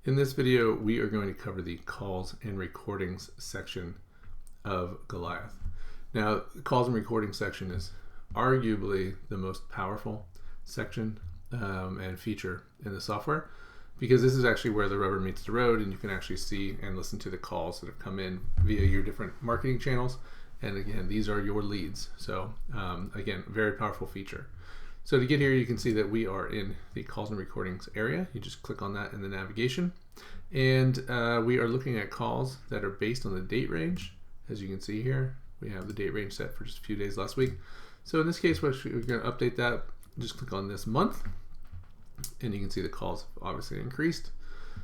In this video, we are going to cover the calls and recordings section of Goaliath. Now, the calls and recording section is arguably the most powerful section and feature in the software, because this is actually where the rubber meets the road, and you can actually see and listen to the calls that have come in via your different marketing channels. And again, these are your leads. So again, very powerful feature. So to get here, you can see that we are in the calls and recordings area. You just click on that in the navigation. And we are looking at calls that are based on the date range. As you can see here, we have the date range set for just a few days last week. So in this case, we're going to update that. Just click on this month, and you can see the calls have obviously increased.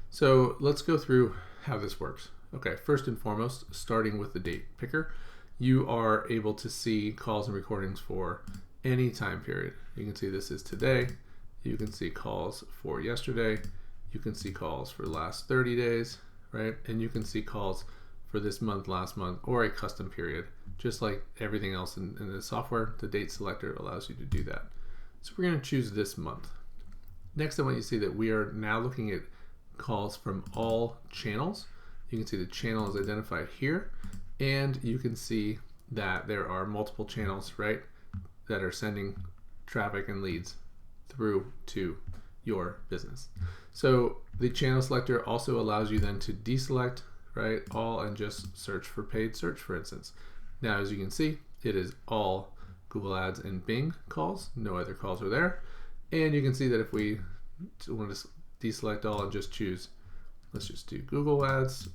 So let's go through how this works. Okay, first and foremost, starting with the date picker, you are able to see calls and recordings for any time period. You can see this is today. You can see calls for yesterday. You can see calls for the last 30 days, right? And you can see calls for this month, last month, or a custom period. Just like everything else in the software, the date selector allows you to do that. So we're going to choose this month. Next, I want you to see that we are now looking at calls from all channels. You can see the channel is identified here, and you can see that there are multiple channels, right, that are sending traffic and leads through to your business. So the channel selector also allows you then to deselect, right, all and just search for paid search, for instance. Now, as you can see, it is all Google Ads and Bing calls. No other calls are there. And you can see that if we want to deselect all and just choose, let's just do Google Ads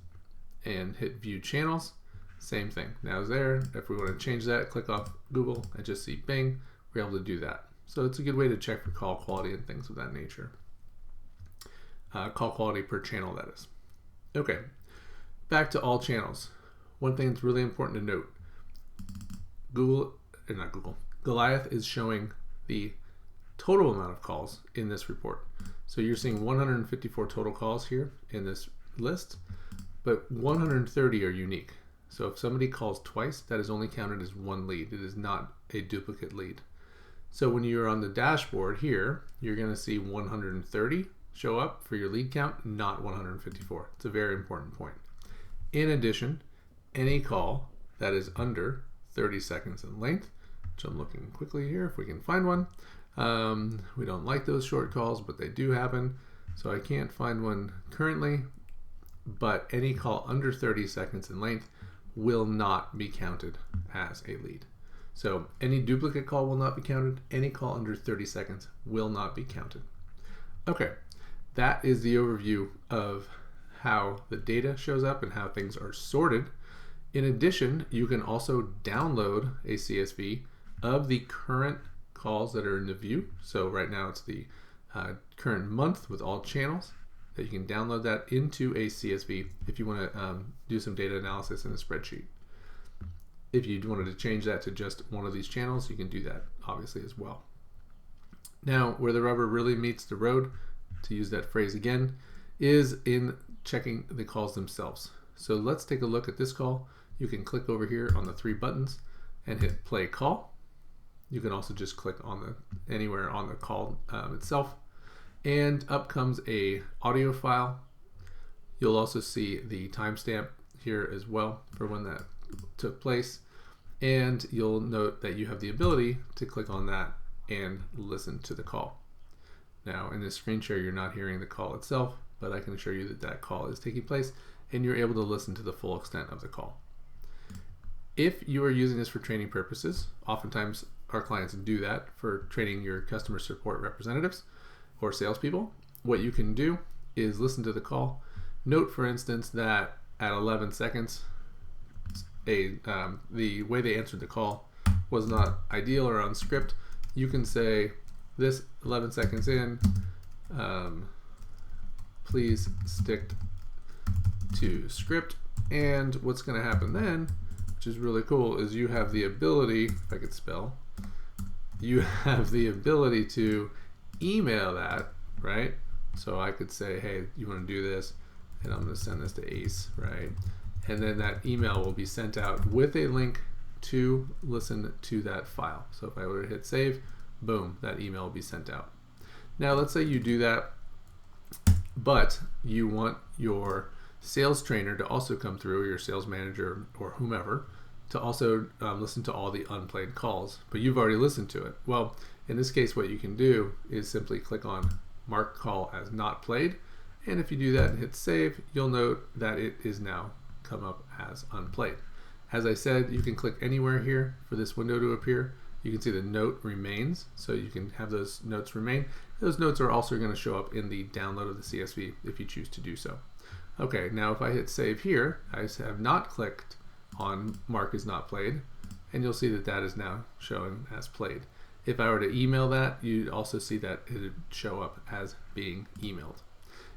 and hit view channels, same thing. Now it's there. If we want to change that, click off Google and just see Bing, we're able to do that. So it's a good way to check for call quality and things of that nature. Call quality per channel, that is. Okay, back to all channels. One thing that's really important to note, Goaliath is showing the total amount of calls in this report. So you're seeing 154 total calls here in this list, but 130 are unique. So if somebody calls twice, that is only counted as one lead. It is not a duplicate lead. So when you're on the dashboard here, you're going to see 130 show up for your lead count, not 154. It's a very important point. In addition, any call that is under 30 seconds in length, which I'm looking quickly here if we can find one. We don't like those short calls, but they do happen. So I can't find one currently, but any call under 30 seconds in length will not be counted as a lead. So any duplicate call will not be counted. Any call under 30 seconds will not be counted. Okay, that is the overview of how the data shows up and how things are sorted. In addition, you can also download a CSV of the current calls that are in the view. So right now it's the current month with all channels. That you can download that into a CSV if you want to do some data analysis in a spreadsheet. If you wanted to change that to just one of these channels, you can do that obviously as well. Now, where the rubber really meets the road, to use that phrase again, is in checking the calls themselves. So let's take a look at this call. You can click over here on the three buttons and hit play call. You can also just click on anywhere on the call itself, and up comes a audio file. You'll also see the timestamp here as well for when that took place, and you'll note that you have the ability to click on that and listen to the call. Now in this screen share, you're not hearing the call itself, but I can assure you that that call is taking place and you're able to listen to the full extent of the call. If you are using this for training purposes, oftentimes our clients do that for training your customer support representatives or salespeople. What you can do is listen to the call. Note, for instance, that at 11 seconds, the way they answered the call was not ideal or on script. You can say, this 11 seconds in, please stick to script. And what's going to happen then, which is really cool, is you have the ability, if I could spell, you have the ability to email that, right? So I could say, hey, you want to do this, and I'm going to send this to Ace, right? And then that email will be sent out with a link to listen to that file. So if I were to hit save, boom, that email will be sent out. Now let's say you do that but you want your sales trainer to also come through, your sales manager or whomever, to also listen to all the unplayed calls, but you've already listened to it. Well, in this case, what you can do is simply click on Mark Call as Not Played, and if you do that and hit Save, you'll note that it is now come up as unplayed. As I said, you can click anywhere here for this window to appear. You can see the note remains, so you can have those notes remain. Those notes are also going to show up in the download of the CSV if you choose to do so. Okay, now if I hit Save here, I have not clicked on Mark is Not Played, and you'll see that that is now showing as played. If I were to email that, you'd also see that it would show up as being emailed.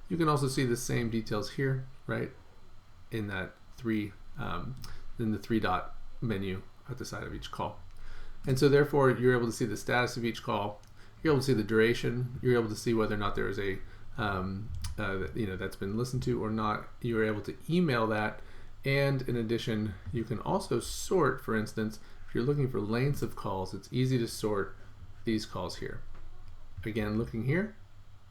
You can also see the same details here, right, in that in the three dot menu at the side of each call. And so therefore you're able to see the status of each call, you're able to see the duration, you're able to see whether or not there is a that's been listened to or not. You're able to email that, and in addition you can also sort. For instance, if you're looking for lengths of calls, it's easy to sort these calls here. Again, looking here,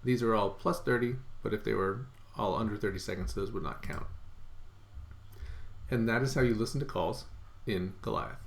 these are all plus 30, but if they were all under 30 seconds, those would not count. And that is how you listen to calls in Goaliath.